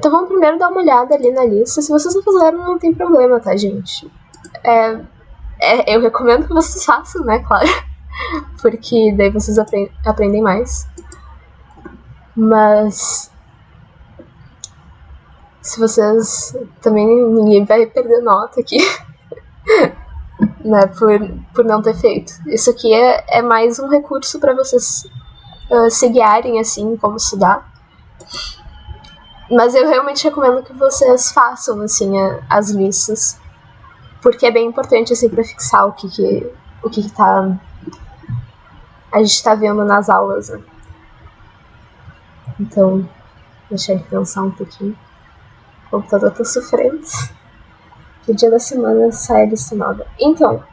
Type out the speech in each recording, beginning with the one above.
Então vamos primeiro dar uma olhada ali na lista. Se vocês não fizeram, não tem problema, tá, gente? Eu recomendo que vocês façam, né, claro. Porque daí vocês aprendem mais. Mas se vocês também, ninguém vai perder nota aqui. Né, por não ter feito. Isso aqui é mais um recurso para vocês se guiarem assim, como estudar. Mas eu realmente recomendo que vocês façam assim as listas, porque é bem importante assim para fixar o que tá a gente tá vendo nas aulas, né? Então, deixa ele pensar um pouquinho. O computador tá sofrendo. Que dia da semana sai a lista nova. Então,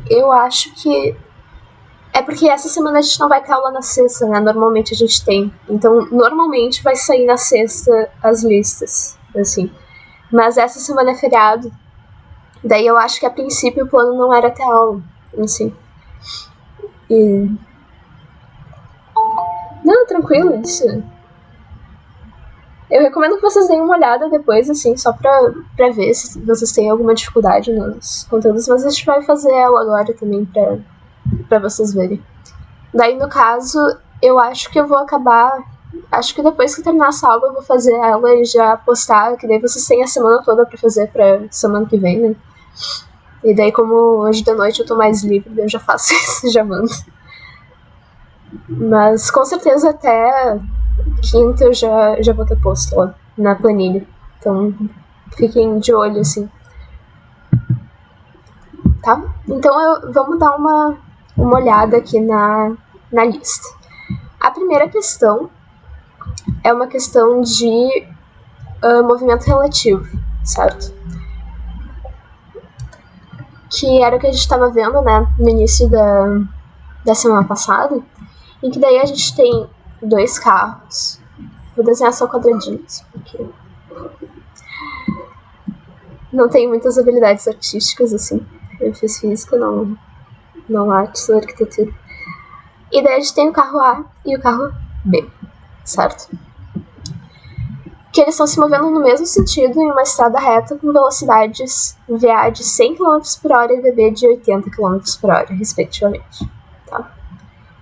eu acho que é porque essa semana a gente não vai ter aula na sexta, né? Normalmente a gente tem. Então, normalmente vai sair na sexta as listas, assim. Mas essa semana é feriado. Daí eu acho que a princípio o plano não era ter aula, assim. E... Não, tranquilo, isso. Eu recomendo que vocês deem uma olhada depois, assim, só pra ver se vocês têm alguma dificuldade nos conteúdos. Mas a gente vai fazer ela agora também pra vocês verem. Daí, no caso, eu acho que eu vou acabar... Acho que depois que terminar essa aula eu vou fazer ela e já postar, que daí vocês têm a semana toda pra fazer pra semana que vem, né? E daí, como hoje de noite eu tô mais livre, eu já faço isso e já mando. Mas, com certeza, até quinta eu já vou ter posto lá na planilha. Então, fiquem de olho, assim. Tá? Então, vamos dar uma olhada aqui na lista. A primeira questão é uma questão de movimento relativo, certo? Que era o que a gente estava vendo, né, no início da semana passada, em que daí a gente tem 2 carros. Vou desenhar só quadradinhos, porque não tenho muitas habilidades artísticas, assim. Eu fiz física, não artes ou arquitetura. E daí a gente tem o carro A e o carro B, certo? Que eles estão se movendo no mesmo sentido em uma estrada reta com velocidades VA de 100 km por hora e VB de 80 km por hora, respectivamente. Tá?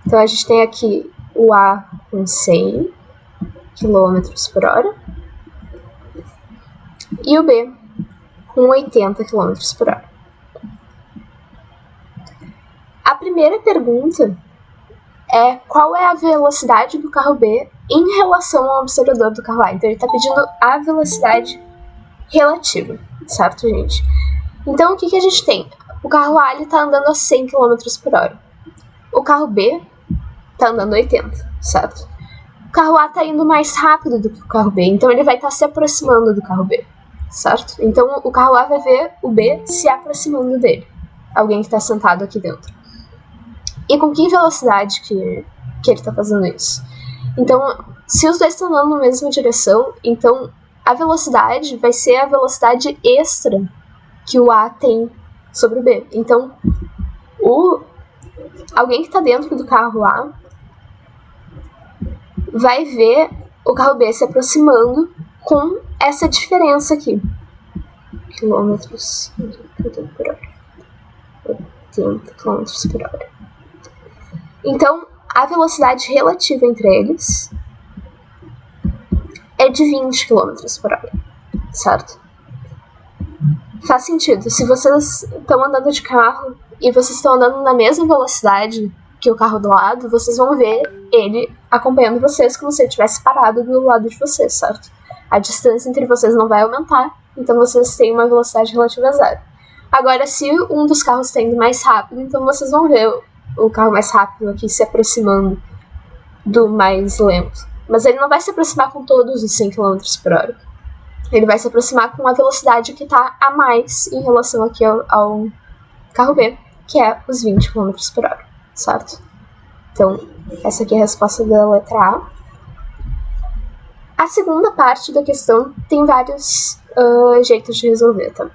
Então a gente tem aqui o A com 100 km por hora e o B com 80 km por hora. A primeira pergunta é qual é a velocidade do carro B em relação ao observador do carro A. Então ele está pedindo a velocidade relativa, certo, gente? Então o que a gente tem? O carro A está andando a 100 km por hora. O carro B está andando a 80, certo? O carro A está indo mais rápido do que o carro B, então ele vai estar se aproximando do carro B, certo? Então o carro A vai ver o B se aproximando dele, alguém que está sentado aqui dentro. E com que velocidade que ele está fazendo isso? Então, se os dois estão andando na mesma direção, então a velocidade vai ser a velocidade extra que o A tem sobre o B. Então, alguém que está dentro do carro A vai ver o carro B se aproximando com essa diferença aqui. Quilômetros por hora. 80 km por hora. Então, a velocidade relativa entre eles é de 20 km por hora, certo? Faz sentido. Se vocês estão andando de carro e vocês estão andando na mesma velocidade que o carro do lado, vocês vão ver ele acompanhando vocês como se ele tivesse parado do lado de vocês, certo? A distância entre vocês não vai aumentar, então vocês têm uma velocidade relativa a 0. Agora, se um dos carros está indo mais rápido, então vocês vão ver o carro mais rápido aqui se aproximando do mais lento. Mas ele não vai se aproximar com todos os 100 km por hora. Ele vai se aproximar com a velocidade que está a mais em relação aqui ao carro B, que é os 20 km por hora, certo? Então, essa aqui é a resposta da letra A. A segunda parte da questão tem vários jeitos de resolver, tá?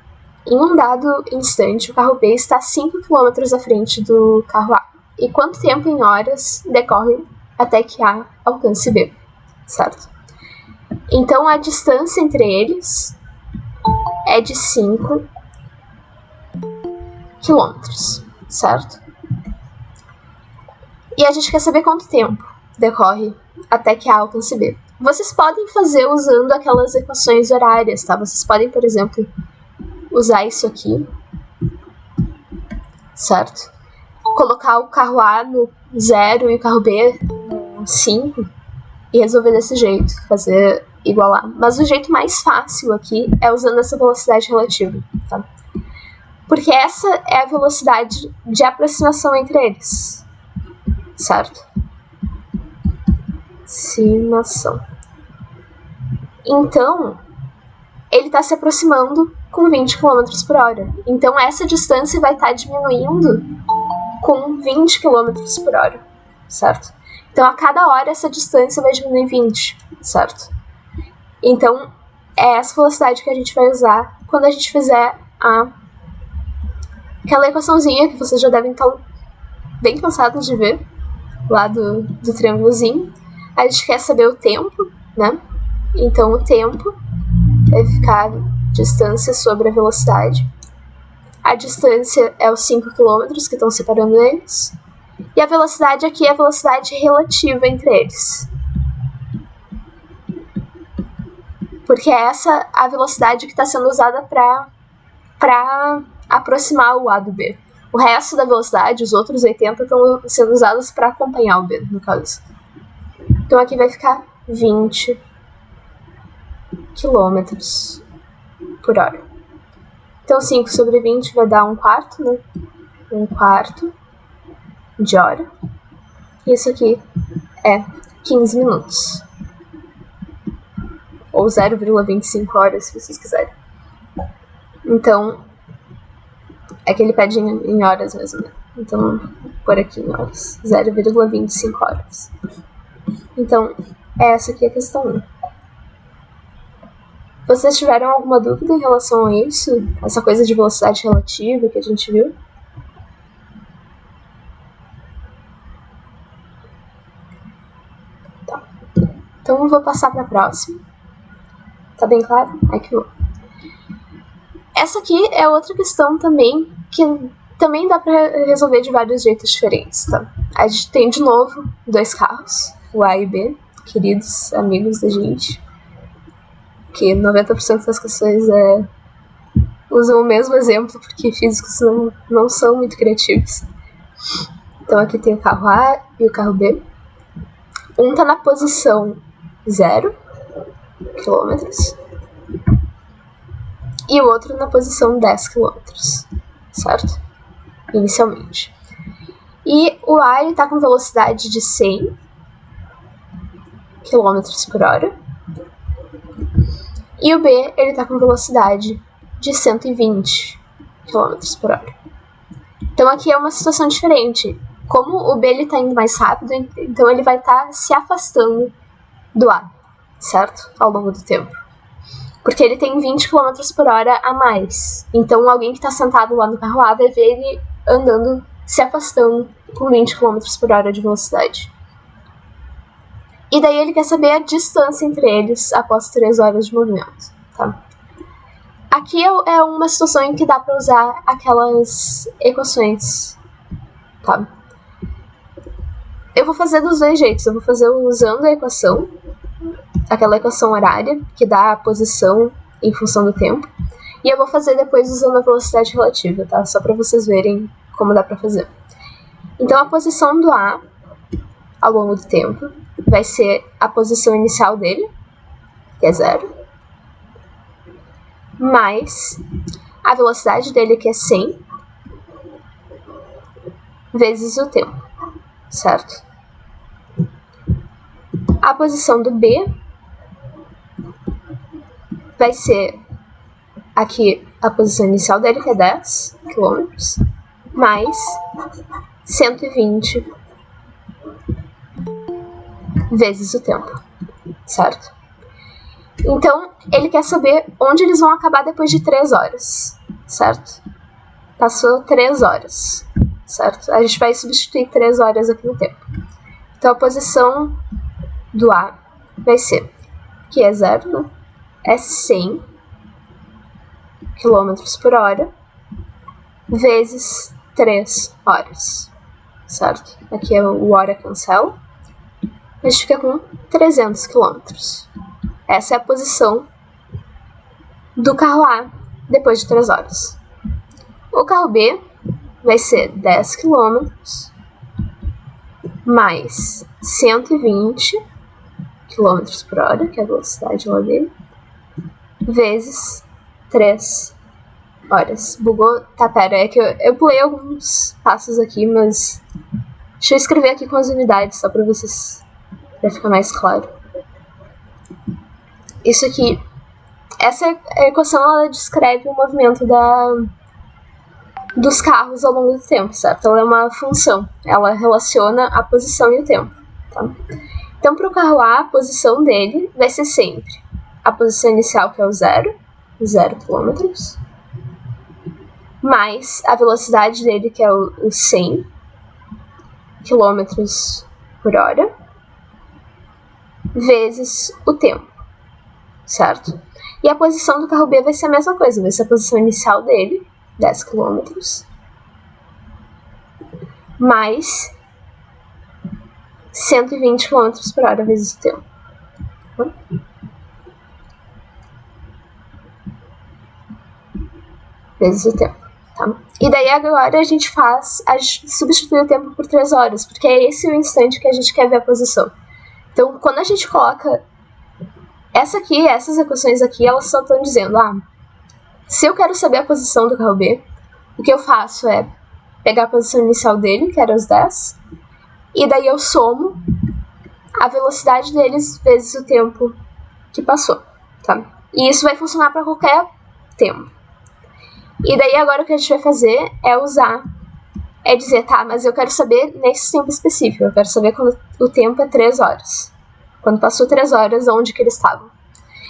Em um dado instante, o carro B está 5 km à frente do carro A. E quanto tempo em horas decorre até que A alcance B, certo? Então, a distância entre eles é de 5 quilômetros, certo? E a gente quer saber quanto tempo decorre até que A alcance B. Vocês podem fazer usando aquelas equações horárias, tá? Vocês podem, por exemplo, usar isso aqui, certo? Colocar o carro A no 0 e o carro B no 5 e resolver desse jeito, fazer igualar. Mas o jeito mais fácil aqui é usando essa velocidade relativa, tá? Porque essa é a velocidade de aproximação entre eles, certo? Aproximação. Então, ele está se aproximando com 20 km por hora. Então, essa distância vai estar diminuindo com 20 km por hora, certo? Então, a cada hora, essa distância vai diminuir 20, certo? Então, é essa velocidade que a gente vai usar quando a gente fizer aquela equaçãozinha que vocês já devem estar bem cansados de ver, lá do triângulozinho. A gente quer saber o tempo, né? Então, o tempo vai ficar distância sobre a velocidade. A distância é os 5 km que estão separando eles. E a velocidade aqui é a velocidade relativa entre eles. Porque essa é a velocidade que está sendo usada para aproximar o A do B. O resto da velocidade, os outros 80, estão sendo usados para acompanhar o B, no caso. Então aqui vai ficar 20 km por hora. Então 5 sobre 20 vai dar 1/4, né? 1/4 de hora. Isso aqui é 15 minutos. Ou 0,25 horas, se vocês quiserem. Então, é que ele pede em horas mesmo, né? Então, vou pôr aqui em horas. 0,25 horas. Então, essa aqui é a questão 1. Vocês tiveram alguma dúvida em relação a isso? Essa coisa de velocidade relativa que a gente viu? Tá. Então, eu vou passar para a próxima. Tá bem claro? Aqui vou. Essa aqui é outra questão também, que também dá para resolver de vários jeitos diferentes, tá? A gente tem, de novo, 2 carros, o A e B, queridos amigos da gente, que 90% das questões usam o mesmo exemplo, porque físicos não são muito criativos. Então aqui tem o carro A e o carro B. Um tá na posição 0 km e o outro na posição 10 km, certo? Inicialmente. E o A está com velocidade de 100 km por hora e o B está com velocidade de 120 km por hora. Então aqui é uma situação diferente. Como o B está indo mais rápido, então ele vai estar se afastando do A, certo? Ao longo do tempo. Porque ele tem 20 km por hora a mais. Então alguém que está sentado lá no carro A vai ver ele andando, se afastando com 20 km por hora de velocidade. E daí ele quer saber a distância entre eles após 3 horas de movimento, tá? Aqui é uma situação em que dá para usar aquelas equações, tá? Eu vou fazer dos dois jeitos. Eu vou fazer usando a equação, aquela equação horária, que dá a posição em função do tempo. E eu vou fazer depois usando a velocidade relativa, tá? Só para vocês verem como dá para fazer. Então, a posição do A, ao longo do tempo, vai ser a posição inicial dele, que é 0, mais a velocidade dele, que é 100, vezes o tempo, certo? A posição do B vai ser aqui a posição inicial dele, que é 10 km, mais 120 vezes o tempo, certo? Então, ele quer saber onde eles vão acabar depois de 3 horas, certo? Passou 3 horas, certo? A gente vai substituir 3 horas aqui no tempo. Então, a posição do A vai ser que é 0, né? É 100 km por hora vezes 3 horas, certo? Aqui é o hora cancela. A gente fica com 300 km. Essa é a posição do carro A depois de 3 horas. O carro B vai ser 10 km mais 120 km por hora, que é a velocidade lá dele, vezes 3 horas. Bugou? Tá, pera, é que eu pulei alguns passos aqui, mas deixa eu escrever aqui com as unidades, só pra vocês, pra ficar mais claro. Isso aqui, essa equação, ela descreve o movimento dos carros ao longo do tempo, certo? Ela é uma função, ela relaciona a posição e o tempo, tá? Então, para o carro A, a posição dele vai ser sempre a posição inicial, que é o 0 km, mais a velocidade dele, que é o 100 km por hora, vezes o tempo, certo? E a posição do carro B vai ser a mesma coisa, vai ser a posição inicial dele, 10 km, mais 120 km por hora vezes o tempo. Vezes o tempo, tá? E daí agora a gente substitui o tempo por 3 horas, porque é esse o instante que a gente quer ver a posição. Então, quando a gente coloca essas equações aqui, elas só estão dizendo, se eu quero saber a posição do carro B, o que eu faço é pegar a posição inicial dele, que era os 10, e daí eu somo a velocidade deles vezes o tempo que passou, tá? E isso vai funcionar para qualquer tempo. E daí agora o que a gente vai fazer é dizer, tá, mas eu quero saber nesse tempo específico, eu quero saber quando o tempo é 3 horas. Quando passou 3 horas, onde que eles estavam.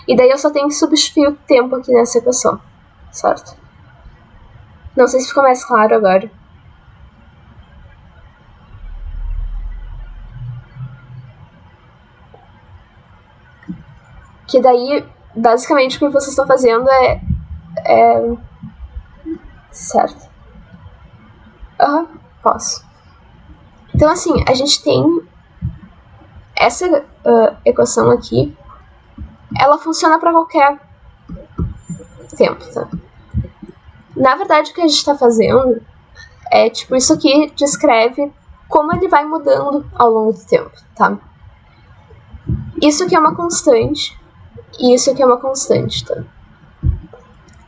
E daí eu só tenho que substituir o tempo aqui nessa equação, certo? Não sei se ficou mais claro agora. Que daí, basicamente, o que vocês estão fazendo é... Certo. Posso. Então, assim, a gente tem essa equação aqui, ela funciona para qualquer tempo, tá? Na verdade, o que a gente está fazendo é, tipo, isso aqui descreve como ele vai mudando ao longo do tempo, tá? Isso aqui é uma constante e isso aqui é uma constante, tá?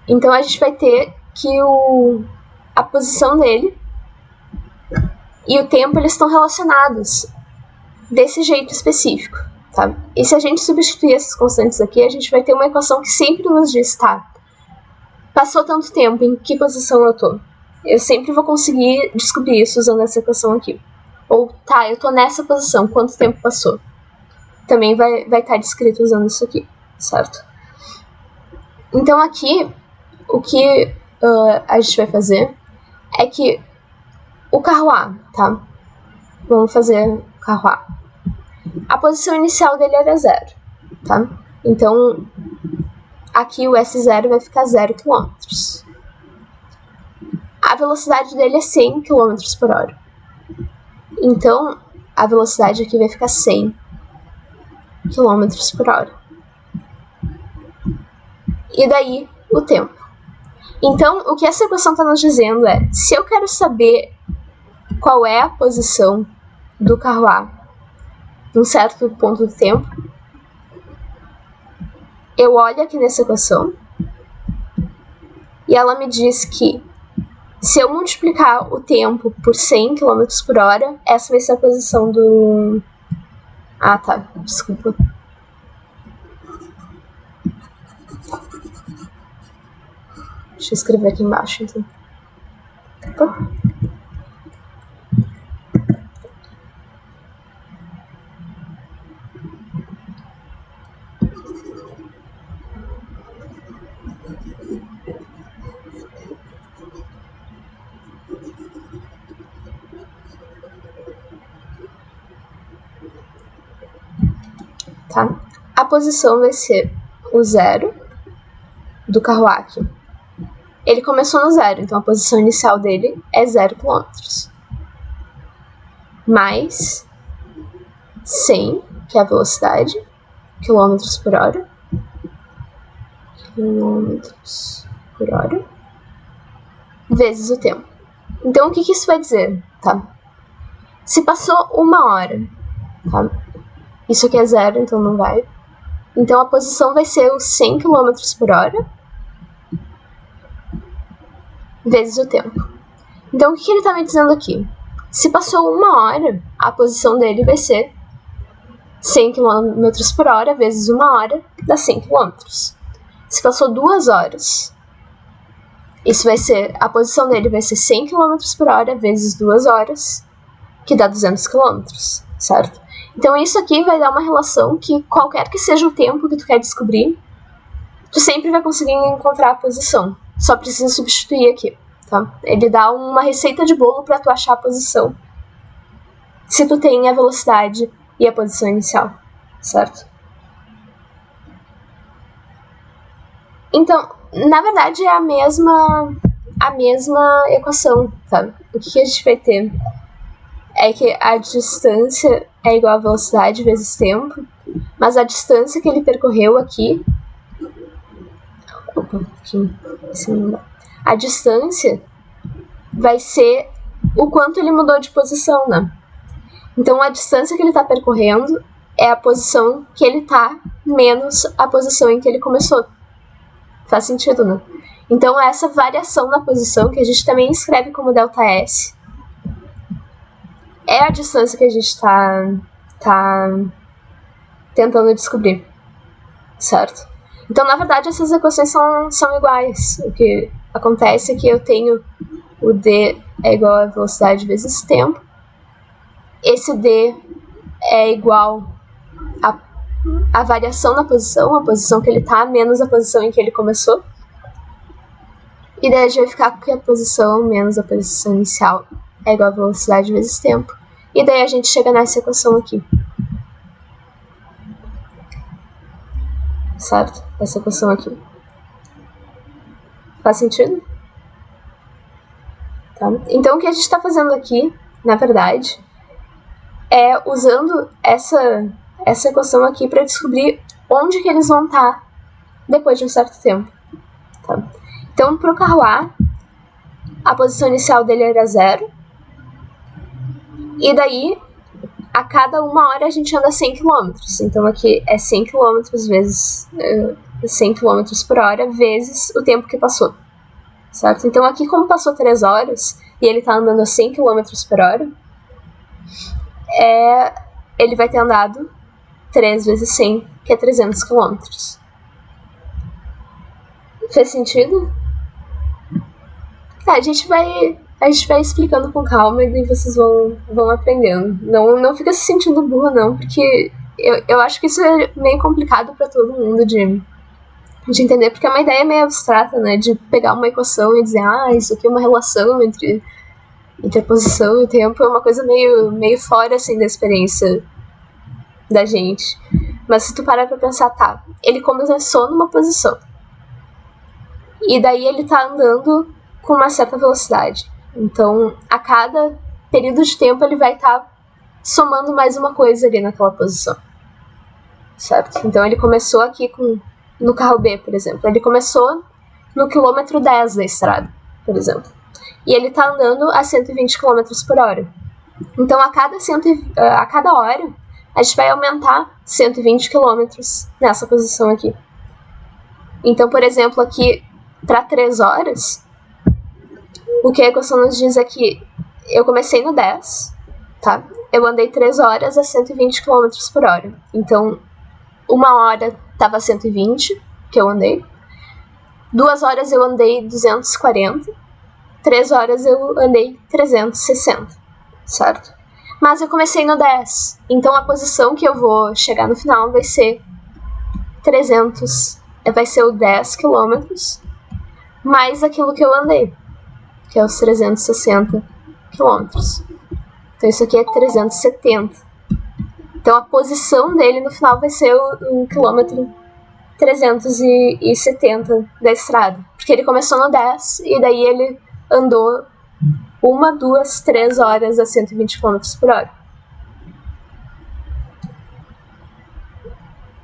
Então, a gente vai ter que a posição dele e o tempo, eles estão relacionados desse jeito específico, tá? E se a gente substituir essas constantes aqui, a gente vai ter uma equação que sempre nos diz, tá, passou tanto tempo, em que posição eu tô? Eu sempre vou conseguir descobrir isso usando essa equação aqui. Ou, tá, eu tô nessa posição, quanto tempo passou? Também vai estar descrito usando isso aqui, certo? Então aqui, o que a gente vai fazer é que o carro A, tá? Vamos fazer o carro A. A posição inicial dele era 0, tá? Então, aqui o S0 vai ficar 0 km. A velocidade dele é 100 km por hora. Então, a velocidade aqui vai ficar 100 km por hora. E daí, o tempo. Então, o que essa equação está nos dizendo é, se eu quero saber qual é a posição do carro A num certo ponto do tempo, eu olho aqui nessa equação e ela me diz que se eu multiplicar o tempo por 100 km por hora, essa vai ser a posição do... Ah, tá. Desculpa. Deixa eu escrever aqui embaixo, então. Opa. Tá? a posição vai ser o 0 do carro A aqui. Ele começou no 0, então a posição inicial dele é 0 km. Mais 100, que é a velocidade, quilômetros por hora. Vezes o tempo. Então, o que isso vai dizer? Tá? Se passou 1 hora, tá? Isso aqui é 0, então não vai. Então, a posição vai ser os 100 km por hora vezes o tempo. Então, o que ele está me dizendo aqui? Se passou 1 hora, a posição dele vai ser 100 km por hora vezes 1 hora, dá 100 km. Se passou 2 horas, isso vai ser, a posição dele vai ser 100 km por hora vezes 2 horas, que dá 200 km, certo? Então isso aqui vai dar uma relação que qualquer que seja o tempo que tu quer descobrir, tu sempre vai conseguir encontrar a posição. Só precisa substituir aqui, tá? Ele dá uma receita de bolo para tu achar a posição, se tu tem a velocidade e a posição inicial, certo? Então, na verdade é a mesma equação, tá? O que a gente vai ter é que a distância é igual a velocidade vezes tempo, mas a distância que ele percorreu aqui... A distância vai ser o quanto ele mudou de posição, né? Então, a distância que ele está percorrendo é a posição que ele está menos a posição em que ele começou. Faz sentido, né? Então, essa variação na posição, que a gente também escreve como ΔS, é a distância que a gente está tentando descobrir, certo? Então, na verdade, essas equações são iguais. O que acontece é que eu tenho o d é igual a velocidade vezes tempo. Esse d é igual a variação na posição, a posição que ele está, menos a posição em que ele começou. E daí a gente vai ficar com que a posição menos a posição inicial é igual a velocidade vezes tempo. E daí a gente chega nessa equação aqui. Certo? Essa equação aqui. Faz sentido? Tá? Então o que a gente está fazendo aqui, na verdade, é usando essa equação aqui para descobrir onde que eles vão estar depois de um certo tempo. Tá? Então, para o carro a posição inicial dele era 0. E daí, a cada 1 hora a gente anda 100 km. Então, aqui é 100 km vezes 100 km por hora vezes o tempo que passou. Certo? Então, aqui, como passou 3 horas e ele está andando a 100 km por hora, ele vai ter andado 3 vezes 100, que é 300 km. Fez sentido? Tá, a gente vai explicando com calma e daí vocês vão aprendendo. Não fica se sentindo burra, não, porque eu acho que isso é meio complicado para todo mundo de entender, porque é uma ideia meio abstrata, né? De pegar uma equação e dizer, isso aqui é uma relação entre a posição e o tempo, é uma coisa meio fora, assim, da experiência da gente. Mas se tu parar pra pensar, tá, ele começou numa posição, e daí ele tá andando com uma certa velocidade. Então, a cada período de tempo, ele vai estar somando mais uma coisa ali naquela posição. Certo? Então, ele começou aqui no carro B, por exemplo. Ele começou no quilômetro 10 da estrada, por exemplo. E ele está andando a 120 km por hora. Então, a cada hora, a gente vai aumentar 120 km nessa posição aqui. Então, por exemplo, aqui para 3 horas, o que a equação nos diz é que eu comecei no 10, tá? Eu andei 3 horas a 120 km por hora. Então, 1 hora estava a 120, que eu andei. 2 horas eu andei 240. 3 horas eu andei 360, certo? Mas eu comecei no 10, então a posição que eu vou chegar no final vai ser 300, vai ser o 10 km mais aquilo que eu andei, que é os 360 km. Então isso aqui é 370. Então a posição dele no final vai ser o quilômetro 370 da estrada. Porque ele começou no 10 e daí ele andou 1, 2, 3 horas a 120 km por hora.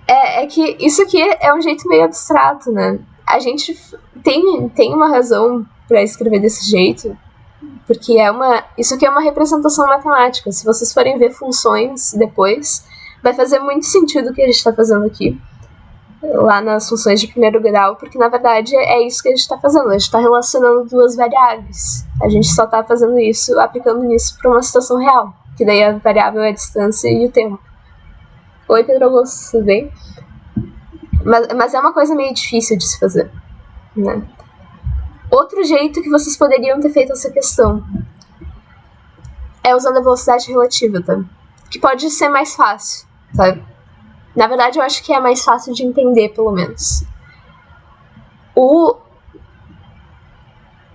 É que isso aqui é um jeito meio abstrato, né? A gente tem uma razão para escrever desse jeito, porque isso aqui é uma representação matemática. Se vocês forem ver funções depois, vai fazer muito sentido o que a gente está fazendo aqui, lá nas funções de primeiro grau, porque na verdade é isso que a gente está fazendo. A gente está relacionando duas variáveis. A gente só está fazendo isso, aplicando isso para uma situação real, que daí a variável é a distância e o tempo. Oi, Pedro Augusto, tudo bem? Mas é uma coisa meio difícil de se fazer, né? Outro jeito que vocês poderiam ter feito essa questão é usando a velocidade relativa, tá? Que pode ser mais fácil, tá? Na verdade, eu acho que é mais fácil de entender, pelo menos. O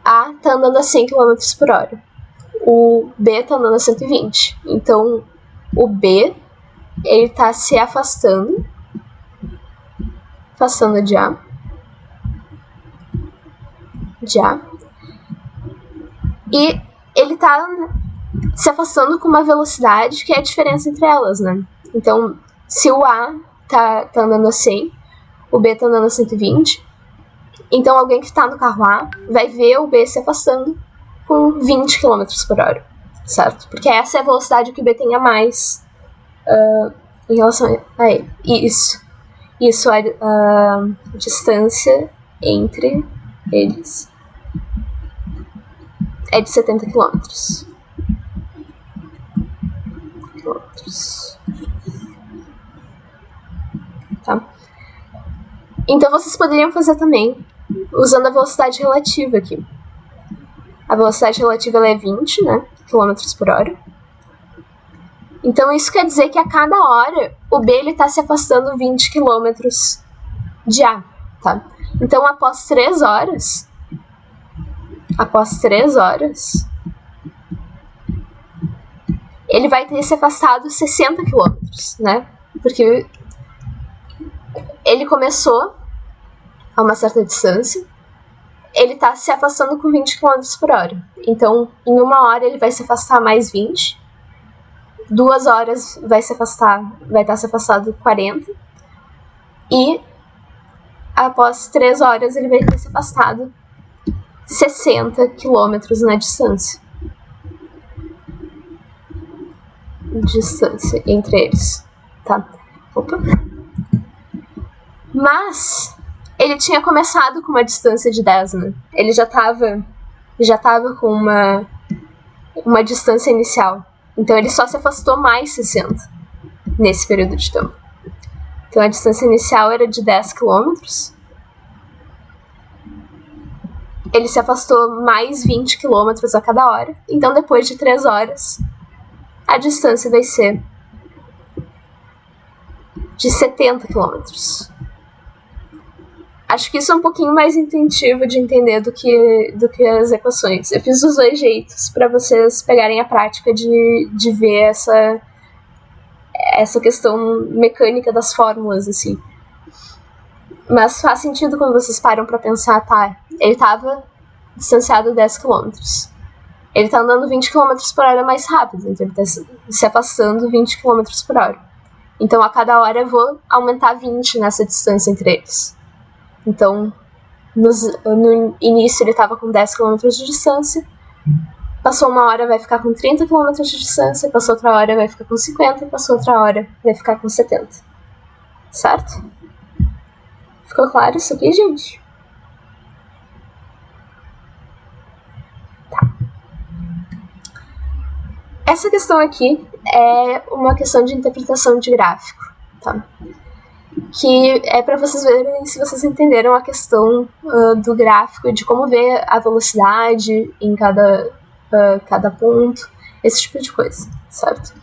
A tá andando a 100 km por hora. O B tá andando a 120. Então, o B, ele tá se afastando de A. E ele tá se afastando com uma velocidade que é a diferença entre elas, né? Então, se o A tá andando a 100, o B tá andando a 120, então alguém que tá no carro A vai ver o B se afastando com 20 km por hora, certo? Porque essa é a velocidade que o B tem a mais em relação a ele. Isso é a distância entre eles é de 70 km. Tá? Então vocês poderiam fazer também usando a velocidade relativa aqui. A velocidade relativa ela é 20, né, km por hora. Então isso quer dizer que a cada hora o B está se afastando 20 km de A. Tá? Então após 3 horas, ele vai ter se afastado 60 km, né? Porque ele começou a uma certa distância, ele está se afastando com 20 km por hora. Então, em 1 hora ele vai se afastar mais 20, 2 horas vai estar se afastado 40, e após 3 horas ele vai ter se afastado 60 km na distância. Distância entre eles, tá? Opa. Mas ele tinha começado com uma distância de 10, né? Ele já tava com uma distância inicial. Então ele só se afastou mais 60 nesse período de tempo. Então a distância inicial era de 10 km. Ele se afastou mais 20 km a cada hora. Então depois de 3 horas, a distância vai ser de 70 km. Acho que isso é um pouquinho mais intuitivo de entender do que as equações. Eu fiz os dois jeitos para vocês pegarem a prática de ver essa questão mecânica das fórmulas, assim. Mas faz sentido quando vocês param para pensar, tá, ele estava distanciado 10 km. Ele está andando 20 km por hora mais rápido, então ele está se afastando 20 km por hora. Então, a cada hora eu vou aumentar 20 nessa distância entre eles. Então, no início ele estava com 10 km de distância, passou 1 hora vai ficar com 30 km de distância, passou outra hora vai ficar com 50, passou outra hora vai ficar com 70. Certo? Ficou claro isso aqui, gente? Tá. Essa questão aqui é uma questão de interpretação de gráfico, tá? Que é para vocês verem se vocês entenderam a questão do gráfico, de como ver a velocidade em cada ponto, esse tipo de coisa, certo?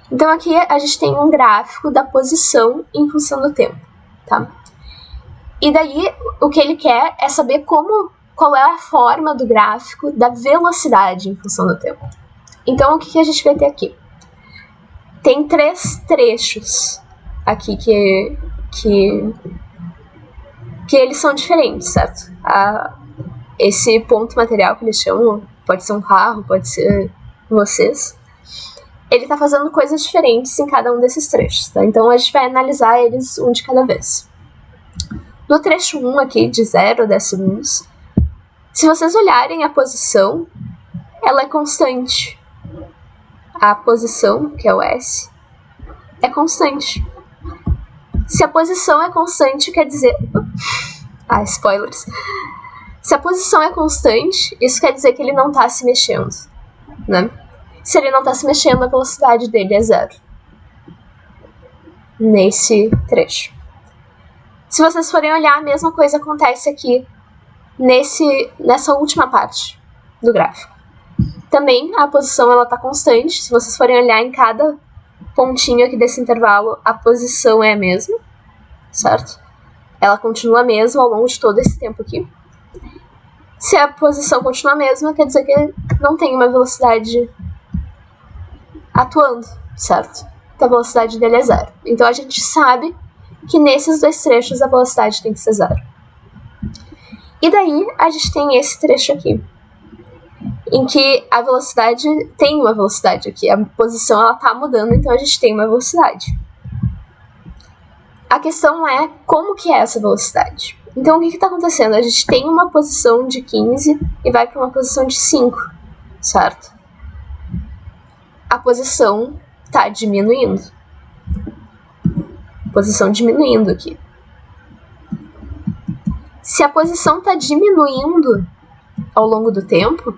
Então aqui a gente tem um gráfico da posição em função do tempo, tá? E daí o que ele quer é saber qual é a forma do gráfico da velocidade em função do tempo. Então o que a gente vai ter aqui? tem 3 trechos aqui que eles são diferentes, certo? Esse ponto material que eles chamam, pode ser um carro, pode ser vocês, ele tá fazendo coisas diferentes em cada um desses trechos, tá? Então a gente vai analisar eles um de cada vez. No trecho 1 aqui, de 0 a 10 segundos, se vocês olharem a posição, ela é constante. A posição, que é o S, é constante. Se a posição é constante, quer dizer... spoilers. Se a posição é constante, isso quer dizer que ele não está se mexendo, né? Se ele não está se mexendo, a velocidade dele é 0. Nesse trecho. Se vocês forem olhar, a mesma coisa acontece aqui nessa última parte do gráfico. Também a posição está constante. Se vocês forem olhar em cada pontinho aqui desse intervalo, a posição é a mesma, certo? Ela continua a mesma ao longo de todo esse tempo aqui. Se a posição continua a mesma, quer dizer que não tem uma velocidade atuando, certo? Então a velocidade dele é 0. Então a gente sabe que nesses 2 trechos a velocidade tem que ser 0. E daí a gente tem esse trecho aqui, em que a velocidade tem uma velocidade aqui. A posição ela tá mudando, então a gente tem uma velocidade. A questão é como que é essa velocidade. Então o que está acontecendo? A gente tem uma posição de 15 e vai para uma posição de 5, certo? A posição está diminuindo. Posição diminuindo aqui. Se a posição está diminuindo ao longo do tempo,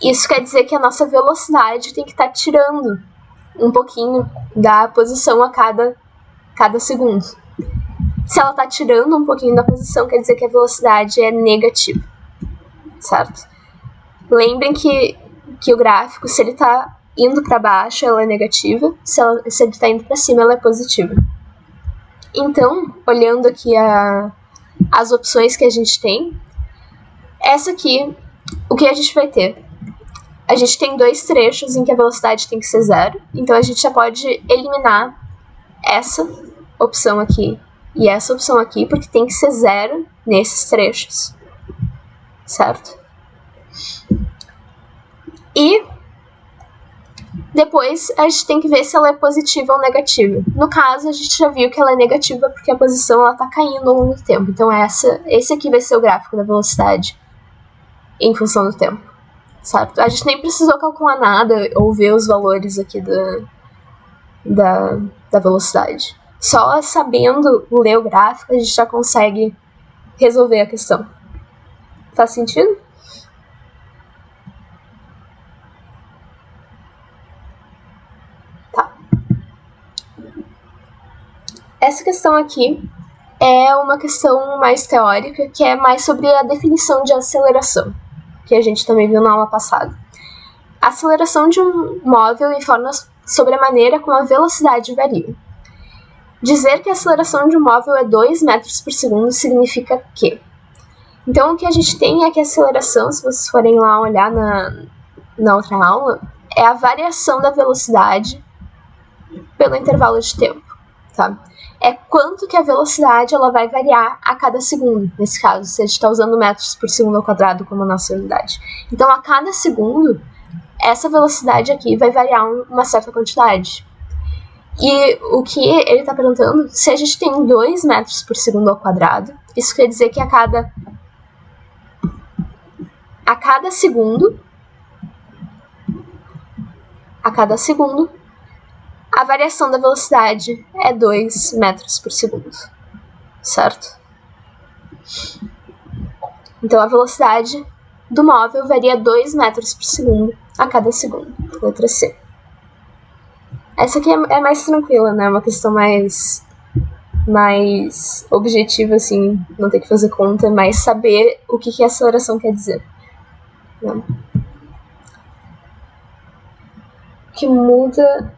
isso quer dizer que a nossa velocidade tem que estar tirando um pouquinho da posição a cada segundo. Se ela está tirando um pouquinho da posição, quer dizer que a velocidade é negativa, certo? Lembrem que o gráfico, se ele está indo para baixo, ela é negativa. Se ele está indo para cima, ela é positiva. Então, olhando aqui as opções que a gente tem, essa aqui, o que a gente vai ter? A gente tem 2 trechos em que a velocidade tem que ser 0, então a gente já pode eliminar essa opção aqui e essa opção aqui, porque tem que ser 0 nesses trechos, certo? E depois a gente tem que ver se ela é positiva ou negativa. No caso, a gente já viu que ela é negativa porque a posição está caindo ao longo do tempo. Então esse aqui vai ser o gráfico da velocidade em função do tempo, certo? A gente nem precisou calcular nada ou ver os valores aqui da velocidade. Só sabendo ler o gráfico, a gente já consegue resolver a questão. Faz sentido? Tá. Essa questão aqui é uma questão mais teórica, que é mais sobre a definição de aceleração, que a gente também viu na aula passada. A aceleração de um móvel informa sobre a maneira como a velocidade varia. Dizer que a aceleração de um móvel é 2 metros por segundo significa que... Então, o que a gente tem é que a aceleração, se vocês forem lá olhar na outra aula, é a variação da velocidade pelo intervalo de tempo, tá? É quanto que a velocidade ela vai variar a cada segundo, nesse caso, se a gente está usando metros por segundo ao quadrado como a nossa unidade. Então, a cada segundo, essa velocidade aqui vai variar uma certa quantidade. E o que ele está perguntando, se a gente tem 2 metros por segundo ao quadrado, isso quer dizer que a cada segundo, a variação da velocidade é 2 metros por segundo, certo? Então, a velocidade do móvel varia 2 metros por segundo a cada segundo. Letra C. Essa aqui é mais tranquila, né? É uma questão mais objetiva, assim, não ter que fazer conta, mas saber o que a aceleração quer dizer. Né? O que muda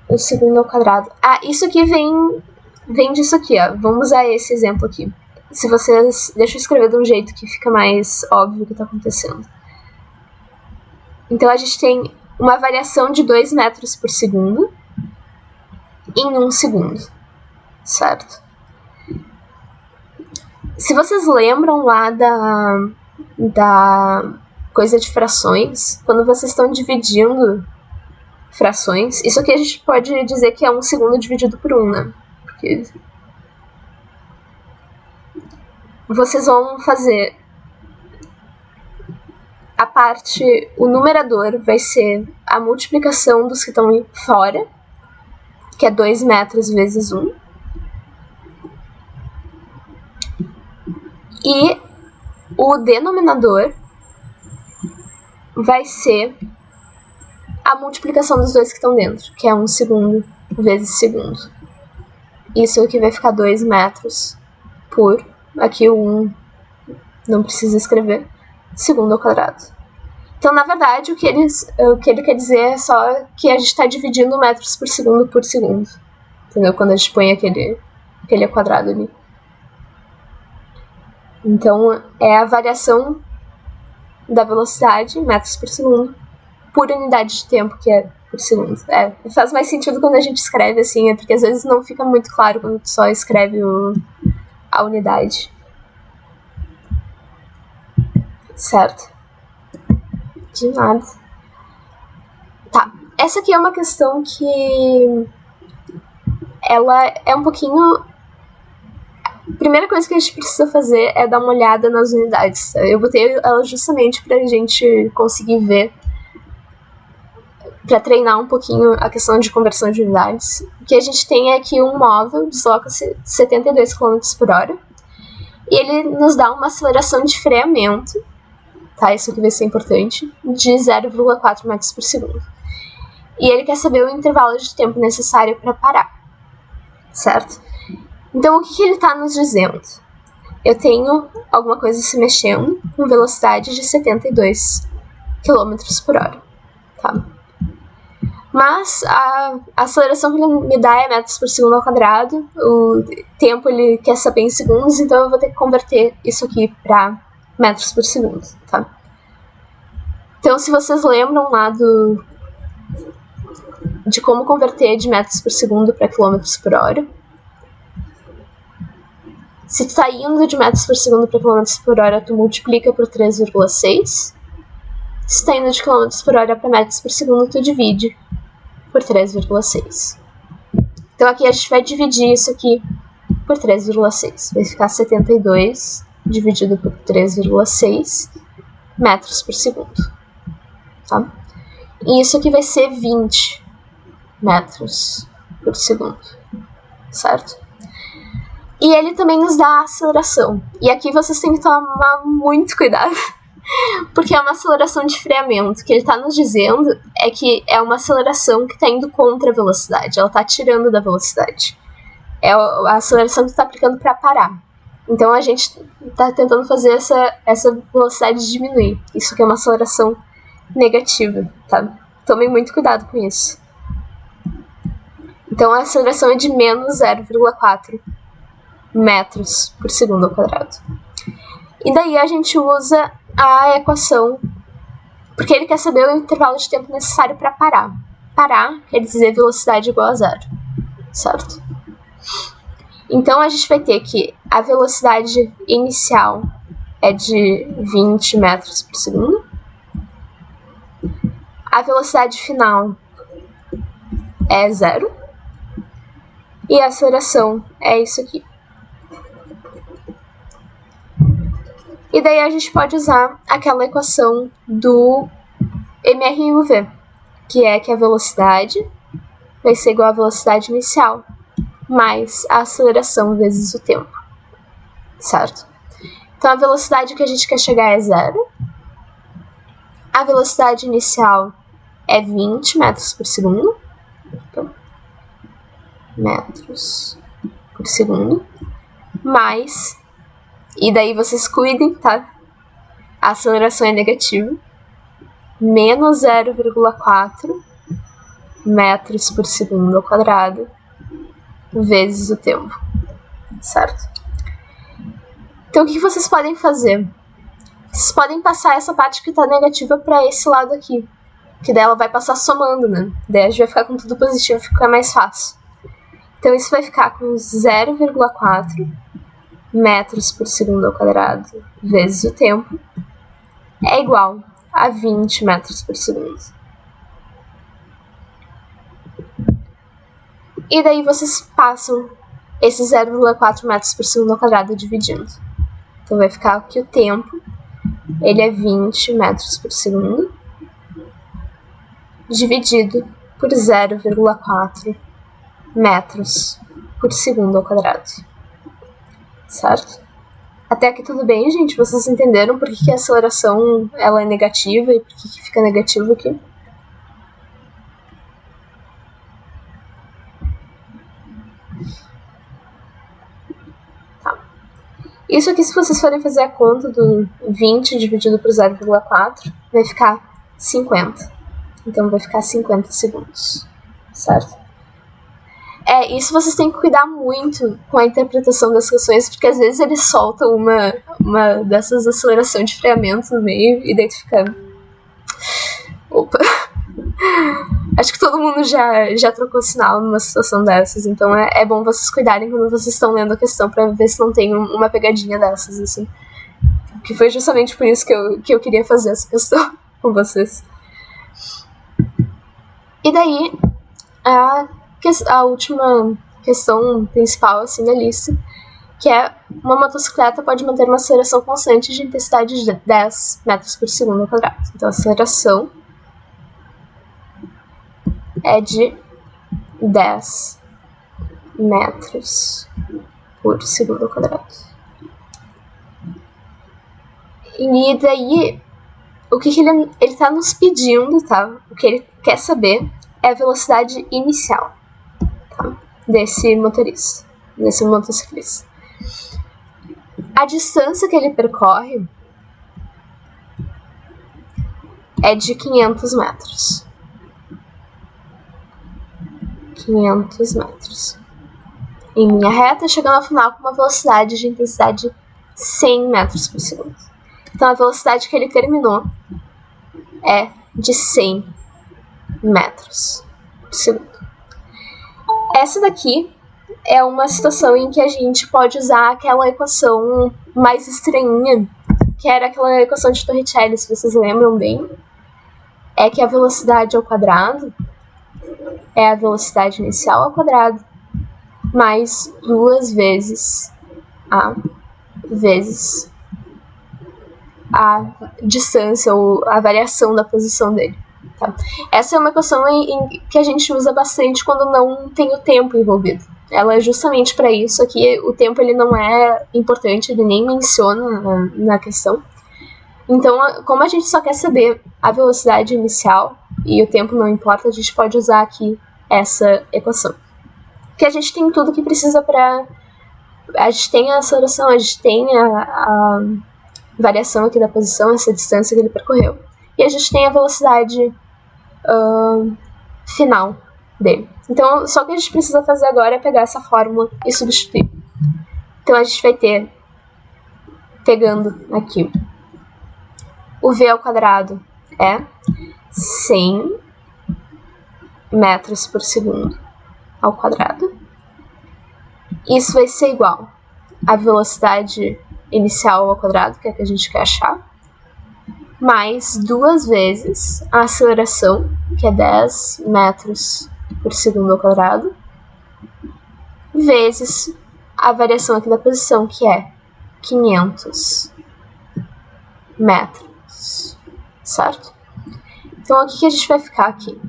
o segundo ao quadrado. Isso aqui vem disso aqui, ó. Vamos usar esse exemplo aqui. Se vocês... Deixa eu escrever de um jeito que fica mais óbvio o que está acontecendo. Então, a gente tem uma variação de 2 metros por segundo em 1 segundo, certo? Se vocês lembram lá da coisa de frações, quando vocês estão dividindo frações, isso aqui a gente pode dizer que é 1 segundo dividido por 1, né? Porque vocês vão fazer a parte, o numerador vai ser a multiplicação dos que estão fora, que é 2 metros vezes 1. E o denominador vai ser a multiplicação dos dois que estão dentro, que é 1 segundo vezes segundo. Isso aqui vai ficar 2 metros por, aqui o 1 não precisa escrever, segundo ao quadrado. Então, na verdade, o que ele quer dizer é só que a gente está dividindo metros por segundo, entendeu? Quando a gente põe aquele quadrado ali. Então, é a variação da velocidade em metros por segundo por unidade de tempo, que é por segundo. Faz mais sentido quando a gente escreve assim, porque às vezes não fica muito claro quando tu só escreve a unidade. Certo? De nada. Tá, essa aqui é uma questão que ela é um pouquinho... A primeira coisa que a gente precisa fazer é dar uma olhada nas unidades. Eu botei ela justamente pra gente conseguir ver, pra treinar um pouquinho a questão de conversão de unidades. O que a gente tem é que um móvel desloca-se 72 km por hora e ele nos dá uma aceleração de freamento, tá? Isso aqui vai ser importante, de 0,4 metros por segundo. E ele quer saber o intervalo de tempo necessário para parar, certo? Então, o que ele está nos dizendo? Eu tenho alguma coisa se mexendo com velocidade de 72 km por hora, tá? Mas a aceleração que ele me dá é metros por segundo ao quadrado, o tempo ele quer saber em segundos, então eu vou ter que converter isso aqui para metros por segundo, tá? Então, se vocês lembram lá de como converter de metros por segundo para quilômetros por hora, se tu tá indo de metros por segundo para quilômetros por hora, tu multiplica por 3,6. Se tá indo de quilômetros por hora para metros por segundo, tu divide por 3,6. Então aqui a gente vai dividir isso aqui por 3,6. Vai ficar 72 dividido por 3,6 metros por segundo. Tá? E isso aqui vai ser 20 metros por segundo. Certo? E ele também nos dá a aceleração. E aqui vocês têm que tomar muito cuidado, porque é uma aceleração de freamento. O que ele está nos dizendo é que é uma aceleração que está indo contra a velocidade. Ela está tirando da velocidade. É a aceleração que está aplicando para parar. Então a gente está tentando fazer essa velocidade diminuir. Isso aqui é uma aceleração negativa, tá? Tomem muito cuidado com isso. Então a aceleração é de menos 0,4 metros por segundo ao quadrado. E daí a gente usa a equação, porque ele quer saber o intervalo de tempo necessário para parar. Parar quer dizer velocidade igual a zero, certo? Então a gente vai ter que a velocidade inicial é de 20 metros por segundo. A velocidade final é zero. E a aceleração é isso aqui. E daí a gente pode usar aquela equação do MRUV, que é que a velocidade vai ser igual à velocidade inicial, mais a aceleração vezes o tempo, certo? Então a velocidade que a gente quer chegar é zero, a velocidade inicial é 20 metros por segundo, então, metros por segundo, mais... E daí vocês cuidem, tá? A aceleração é negativa. Menos 0,4 metros por segundo ao quadrado vezes o tempo. Certo? Então, o que vocês podem fazer? Vocês podem passar essa parte que está negativa para esse lado aqui. Que daí ela vai passar somando, né? Daí a gente vai ficar com tudo positivo e fica mais fácil. Então isso vai ficar com 0,4 metros por segundo ao quadrado vezes o tempo é igual a 20 metros por segundo. E daí vocês passam esse 0,4 metros por segundo ao quadrado dividindo. Então vai ficar que o tempo ele é 20 metros por segundo dividido por 0,4 metros por segundo ao quadrado. Certo? Até aqui tudo bem, gente? Vocês entenderam por que a aceleração ela é negativa e por que fica negativo aqui? Tá. Isso aqui, se vocês forem fazer a conta do 20 dividido por 0,4, vai ficar 50. Então vai ficar 50 segundos. Certo? Isso vocês têm que cuidar muito com a interpretação das questões, porque às vezes eles soltam uma dessas acelerações de freamento no meio e daí tu fica... Opa! Acho que todo mundo já trocou sinal numa situação dessas, então é bom vocês cuidarem quando vocês estão lendo a questão pra ver se não tem uma pegadinha dessas, assim. Que foi justamente por isso que eu queria fazer essa questão com vocês. E daí, a última questão principal assim da lista, que é uma motocicleta pode manter uma aceleração constante de intensidade de 10 metros por segundo ao quadrado. Então a aceleração é de 10 metros por segundo ao quadrado. E daí, o que ele está nos pedindo, tá? O que ele quer saber é a velocidade inicial, tá? Desse motorista, desse motociclista. A distância que ele percorre é de 500 metros. 500 metros. Em linha reta, chegando ao final com uma velocidade de intensidade 100 metros por segundo. Então a velocidade que ele terminou é de 100 metros por segundo. Essa daqui é uma situação em que a gente pode usar aquela equação mais estranhinha, que era aquela equação de Torricelli, se vocês lembram bem. É que a velocidade ao quadrado é a velocidade inicial ao quadrado mais 2 vezes a distância ou a variação da posição dele. Tá? Essa é uma equação que a gente usa bastante quando não tem o tempo envolvido. Ela é justamente para isso aqui. O tempo ele não é importante, ele nem menciona na questão. Então, como a gente só quer saber a velocidade inicial e o tempo não importa, a gente pode usar aqui essa equação. Que a gente tem tudo que precisa para... A gente tem a aceleração, a gente tem a variação aqui da posição, essa distância que ele percorreu. E a gente tem a velocidade final dele. Então, só o que a gente precisa fazer agora é pegar essa fórmula e substituir. Então, a gente vai ter, pegando aqui, o v ao quadrado é 100 metros por segundo ao quadrado. Isso vai ser igual à velocidade inicial ao quadrado, que é a que a gente quer achar, mais 2 vezes a aceleração, que é 10 metros por segundo ao quadrado, vezes a variação aqui da posição, que é 500 metros, certo? Então, o que a gente vai ficar aqui?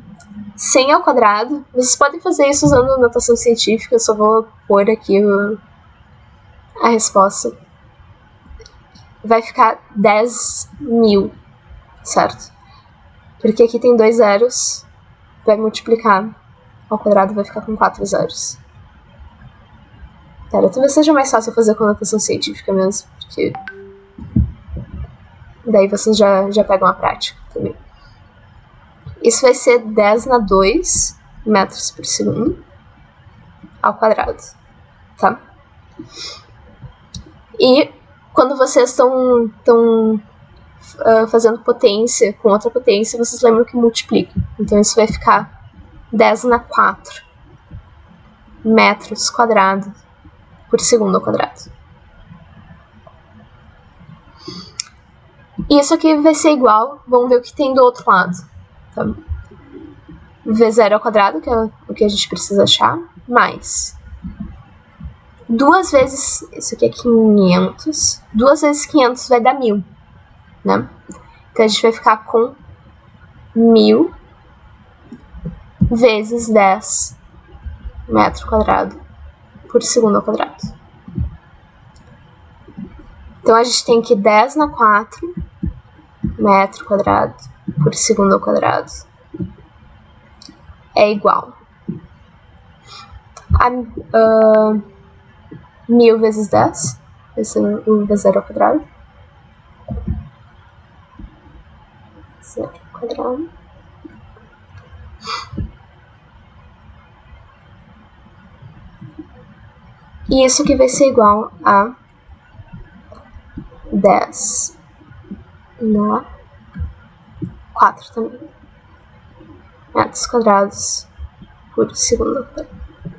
100 ao quadrado, vocês podem fazer isso usando notação científica, eu só vou pôr aqui a resposta. Vai ficar 10.000, certo? Porque aqui tem 2 zeros, vai multiplicar ao quadrado, vai ficar com 4 zeros. Talvez seja mais fácil fazer com notação científica mesmo, porque daí vocês já pegam a prática também. Isso vai ser 10 na 2 metros por segundo ao quadrado, tá? E quando vocês estão fazendo potência com outra potência, vocês lembram que multiplica. Então isso vai ficar 10 na 4 metros quadrados por segundo ao quadrado. E isso aqui vai ser igual, vamos ver o que tem do outro lado. Tá? V0 ao quadrado, que é o que a gente precisa achar, mais 2 vezes, isso aqui é 500, 2 vezes 500 vai dar 1000, né? Então a gente vai ficar com 1000 vezes 10 metro quadrado por segundo ao quadrado. Então a gente tem que 10 na 4 metro quadrado por segundo ao quadrado é igual a 1000 vezes 10, esse é o V0 ao quadrado, 0 ao quadrado, e isso aqui vai ser igual a 10 na 4 também metros quadrados por segundo.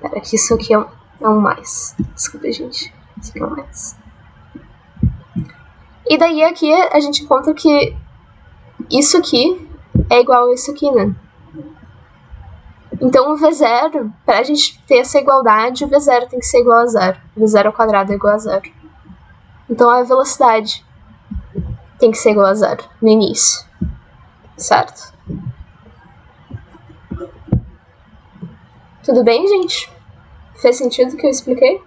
Pera, que isso aqui é um mais. Desculpa, gente. Isso aqui é um mais. E daí aqui a gente encontra que isso aqui é igual a isso aqui, né? Então o V0, para a gente ter essa igualdade, o V0 tem que ser igual a 0. V0 ao quadrado é igual a 0. Então a velocidade tem que ser igual a 0 no início. Certo? Tudo bem, gente? Fez sentido o que eu expliquei?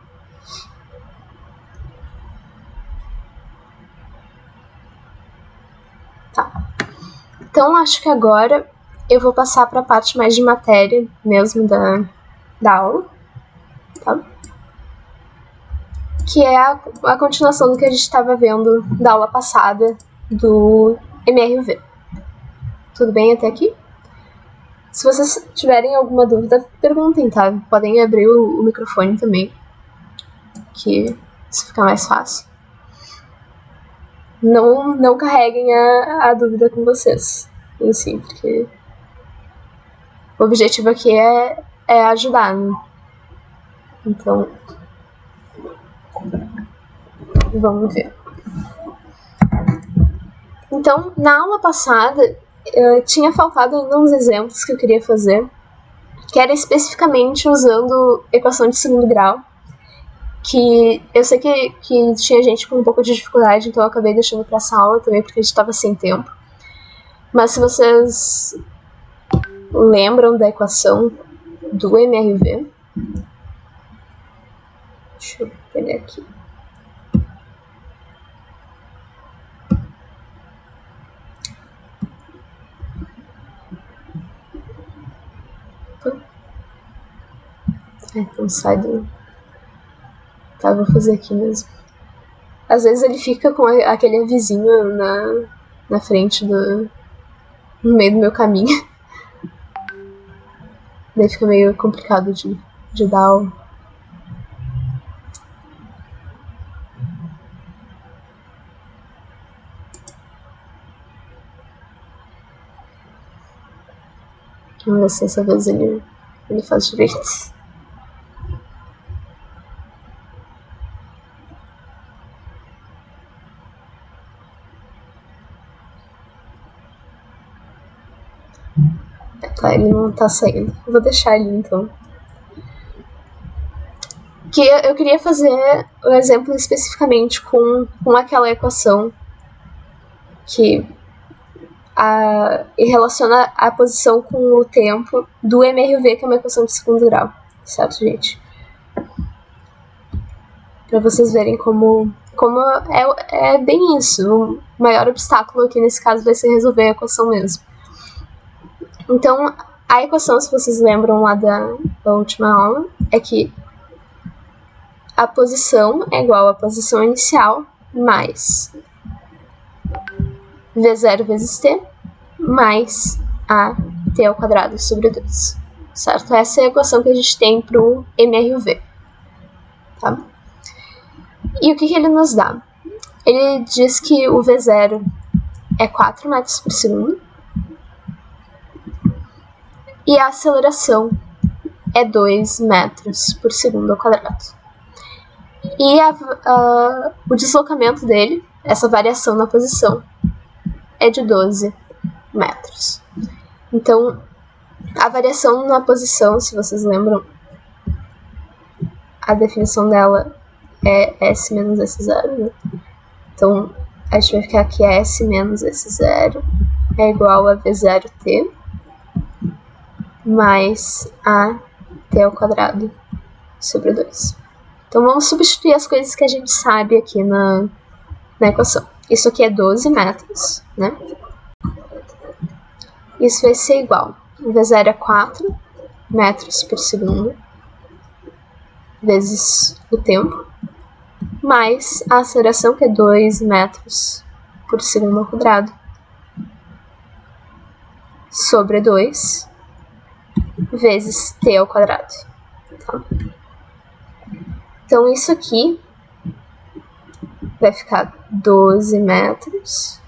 Tá. Então, acho que agora eu vou passar para a parte mais de matéria mesmo da aula. Tá? Que é a continuação do que a gente estava vendo da aula passada do MRV. Tudo bem até aqui? Se vocês tiverem alguma dúvida, perguntem, tá? Podem abrir o microfone também, que isso fica mais fácil. Não carreguem a dúvida com vocês, assim, porque o objetivo aqui é ajudar, né? Então, vamos ver. Então, na aula passada, tinha faltado ainda uns exemplos que eu queria fazer, que era especificamente usando equação de segundo grau, que eu sei que tinha gente com um pouco de dificuldade, então eu acabei deixando para essa aula também, porque a gente estava sem tempo. Mas se vocês lembram da equação do MRV, deixa eu pegar aqui. Então sai do... Tá, vou fazer aqui mesmo. Às vezes ele fica com aquele avisinho na frente no meio do meu caminho. Daí fica meio complicado de dar o... Vamos ver se dessa vez ele faz direito. Tá, ele não tá saindo. Eu vou deixar ele então. Que eu queria fazer o exemplo especificamente com aquela equação que relaciona a posição com o tempo do MRV, que é uma equação de segundo grau. Certo, gente? Pra vocês verem como é bem isso. O maior obstáculo aqui nesse caso vai ser resolver a equação mesmo. Então, a equação, se vocês lembram lá da última aula, é que a posição é igual à posição inicial mais V0 vezes T mais a T ao quadrado sobre 2. Certo? Essa é a equação que a gente tem para o MRV. Tá? E o que ele nos dá? Ele diz que o V0 é 4 metros por segundo. E a aceleração é 2 metros por segundo ao quadrado. E o deslocamento dele, essa variação na posição, é de 12 metros. Então, a variação na posição, se vocês lembram, a definição dela é S menos S0, né? Então, a gente vai ficar aqui S menos S0 é igual a V0t mais a t ao quadrado sobre 2. Então, vamos substituir as coisas que a gente sabe aqui na equação. Isso aqui é 12 metros, né? Isso vai ser igual. V0 é 4 metros por segundo vezes o tempo, mais a aceleração, que é 2 metros por segundo ao quadrado, sobre 2 vezes t ao quadrado. Tá? Então, isso aqui vai ficar 12 metros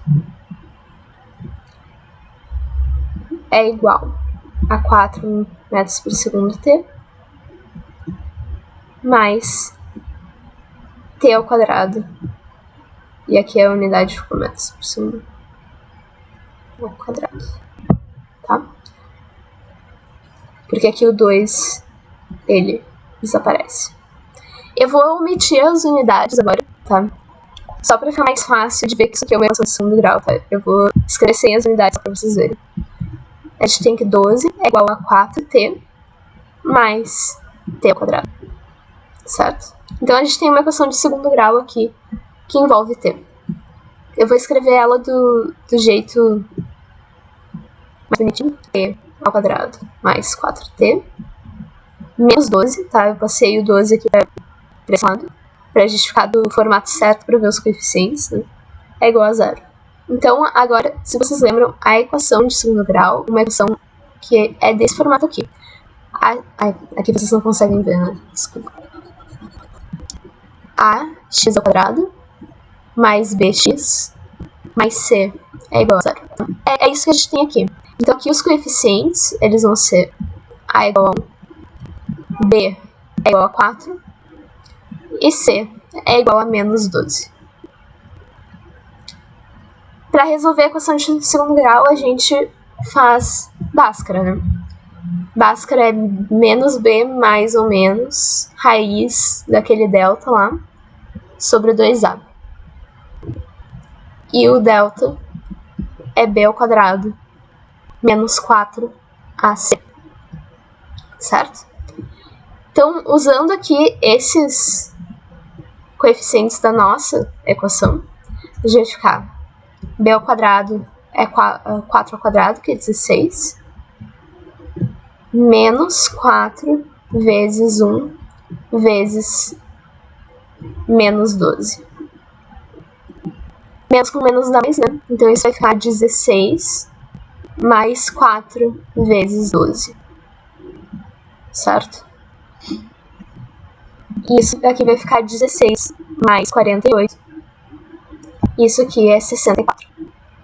é igual a 4 metros por segundo t mais t ao quadrado. E aqui a unidade ficou metros por segundo ao quadrado. Tá? Porque aqui o 2, ele desaparece. Eu vou omitir as unidades agora, tá? Só para ficar mais fácil de ver que isso aqui é uma equação de segundo grau, tá? Eu vou escrever sem as unidades para vocês verem. A gente tem que 12 é igual a 4t mais t ao quadrado, certo? Então, a gente tem uma equação de segundo grau aqui que envolve t. Eu vou escrever ela do jeito mais bonitinho, t ao quadrado mais 4t menos 12, tá? Eu passei o 12 aqui para esse lado, para justificar do formato certo para ver os coeficientes, né? É igual a 0. Então, agora, se vocês lembram, a equação de segundo grau, uma equação que é desse formato aqui. Aqui vocês não conseguem ver, né? Desculpa. Ax ao quadrado mais bx mais c é igual a 0. É isso que a gente tem aqui. Então, aqui os coeficientes, eles vão ser a igual a 1, b é igual a 4 e c é igual a menos 12. Para resolver a equação de segundo grau, a gente faz Bhaskara, né? Bhaskara é menos b mais ou menos raiz daquele delta lá sobre 2a. E o delta é b ao quadrado menos 4ac. Certo? Então, usando aqui esses coeficientes da nossa equação, a gente vai ficar b ao quadrado é 4 ao quadrado, que é 16, menos 4 vezes 1 vezes menos 12. Menos com menos dá mais, né? Então, isso vai ficar 16 mais 4 vezes 12. Certo? Isso aqui vai ficar 16 mais 48. Isso aqui é 64.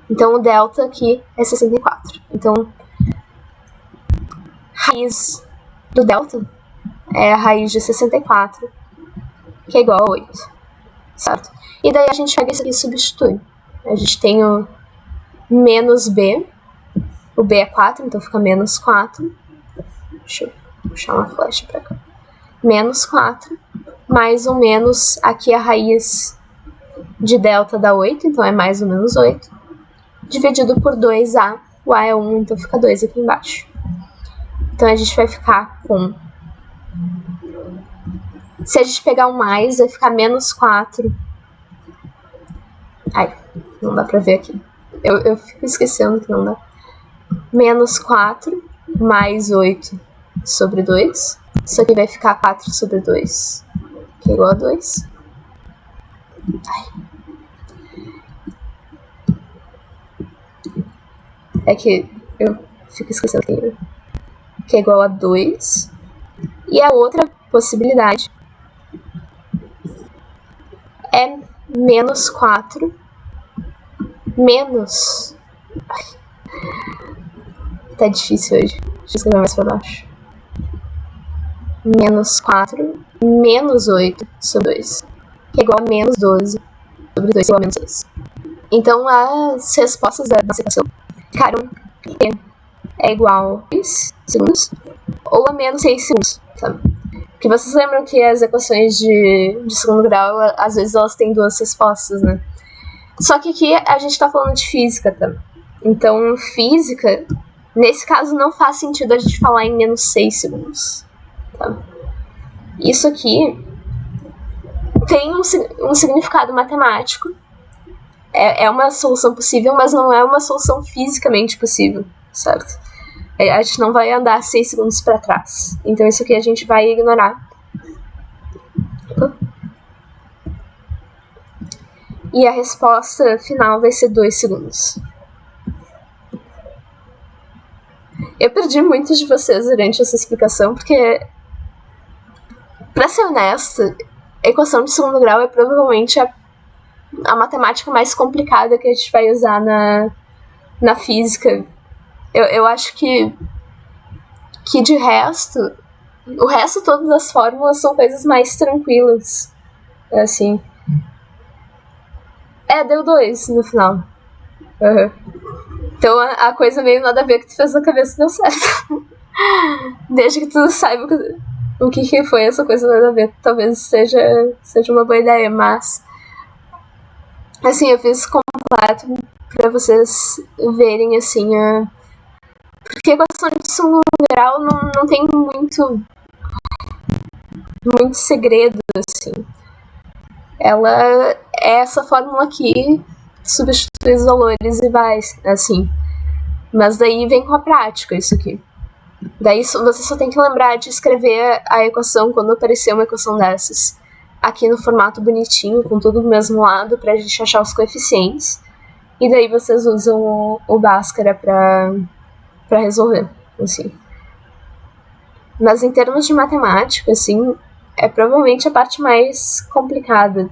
Então, o delta aqui é 64. Então, raiz do delta é a raiz de 64, que é igual a 8. Certo? E daí a gente pega isso aqui e substitui. A gente tem o menos b. O b é 4, então fica menos 4. Deixa eu puxar uma flecha pra cá. Menos 4, mais ou menos, aqui a raiz de delta dá 8, então é mais ou menos 8, dividido por 2a, o a é 1, então fica 2 aqui embaixo. Então a gente vai ficar com... Se a gente pegar o mais, vai ficar menos 4. Ai, não dá pra ver aqui. Eu fico esquecendo que não dá. Menos 4 mais 8 sobre 2. Isso aqui vai ficar 4 sobre 2, que é igual a 2. Ai. É que eu fico esquecendo que é igual a 2. E a outra possibilidade é menos 4 menos... Tá difícil hoje. Deixa eu escrever mais pra baixo. Menos 4 menos 8 sobre 2, que é igual a menos 12 sobre 2, igual a menos 2. Então, as respostas da nossa equação ficaram T é igual a 2 segundos ou a menos 6 segundos. Tá? Porque vocês lembram que as equações de segundo grau, às vezes elas têm duas respostas, né? Só que aqui a gente tá falando de física, tá? Então, física, nesse caso, não faz sentido a gente falar em menos 6 segundos. Tá? Isso aqui tem um significado matemático. É uma solução possível, mas não é uma solução fisicamente possível, certo? A gente não vai andar 6 segundos para trás. Então isso aqui a gente vai ignorar. E a resposta final vai ser 2 segundos. Eu perdi muitos de vocês durante essa explicação, porque, pra ser honesta, a equação de segundo grau é provavelmente a matemática mais complicada que a gente vai usar na física. Eu acho que de resto, o resto todo das fórmulas são coisas mais tranquilas, assim. Deu 2 no final. Uhum. Então a coisa meio nada a ver que tu fez na cabeça deu certo. Desde que tu saiba o que foi essa coisa nada a ver, talvez seja uma boa ideia, mas assim, eu fiz completo pra vocês verem, assim, porque a equação de segundo grau não tem muito segredo, assim. Ela é essa fórmula aqui, substitui os valores e vai, assim. Mas daí vem com a prática isso aqui. Daí você só tem que lembrar de escrever a equação quando aparecer uma equação dessas aqui no formato bonitinho, com tudo do mesmo lado, pra gente achar os coeficientes. E daí vocês usam o Bhaskara pra resolver, assim. Mas em termos de matemática, assim, é provavelmente a parte mais complicada